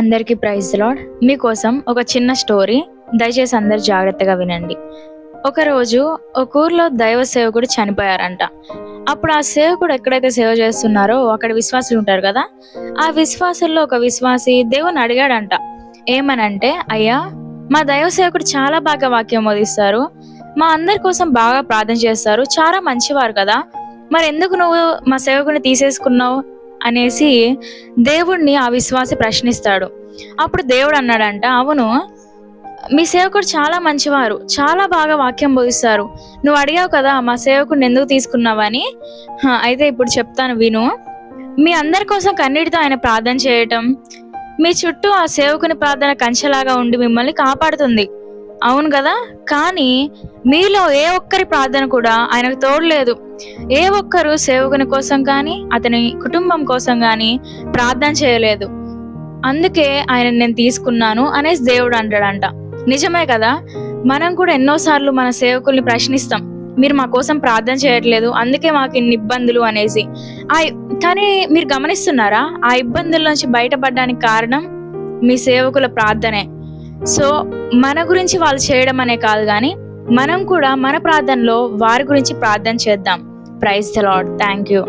అందరికీ praise the lord. మీకోసం ఒక చిన్న స్టోరీ. దయచేసి అందరు జాగ్రత్తగా వినండి. ఒకరోజు ఒక ఊర్లో దైవ సేవకుడు చనిపోయారంట. అప్పుడు ఆ సేవకుడు ఎక్కడైతే సేవ చేస్తున్నారో అక్కడ విశ్వాసులు ఉంటారు కదా, ఆ విశ్వాసుల్లో ఒక విశ్వాసి దేవుని అడిగాడంట. ఏమనంటే, అయ్యా, మా దైవ సేవకుడు చాలా బాగా వాక్యం బోధిస్తారు, మా అందరి కోసం బాగా ప్రార్థన చేస్తారు, చాలా మంచివారు కదా, మరి ఎందుకు నువ్వు మా సేవకుడిని తీసేసుకున్నావు అనేసి దేవుణ్ణి ఆ విశ్వాసి ప్రశ్నిస్తాడు. అప్పుడు దేవుడు అన్నాడంట, అవును, మీ సేవకుడు చాలా మంచివారు, చాలా బాగా వాక్యం బోధిస్తారు, నువ్వు అడిగావు కదా మా సేవకుడిని ఎందుకు తీసుకున్నావని. అయితే ఇప్పుడు చెప్తాను విను. మీ అందరి కోసం కన్నీటితో ఆయన ప్రార్థన చేయటం, మీ చుట్టూ ఆ సేవకుని ప్రార్థన కంచెలాగా ఉండి మిమ్మల్ని కాపాడుతుంది, అవును కదా. కానీ మీలో ఏ ఒక్కరి ప్రార్థన కూడా ఆయనకు తోడలేదు. ఏ ఒక్కరు సేవకుని కోసం కానీ అతని కుటుంబం కోసం కానీ ప్రార్థన చేయలేదు. అందుకే ఆయన నేను తీసుకున్నాను అనేసి దేవుడు అంటాడంట. నిజమే కదా. మనం కూడా ఎన్నోసార్లు మన సేవకుల్ని ప్రశ్నిస్తాం, మీరు మా కోసం ప్రార్థన చేయట్లేదు, అందుకే మాకు ఇన్ని ఇబ్బందులు అనేసి. కానీ మీరు గమనిస్తున్నారా, ఆ ఇబ్బందుల నుంచి బయటపడడానికి కారణం మీ సేవకుల ప్రార్థనే. సో మన గురించి వాళ్ళు చేయడం అనే కాదు, కానీ మనం కూడా మన ప్రార్థనలో వారి గురించి ప్రార్థన చేద్దాం. Praise the Lord. Thank you.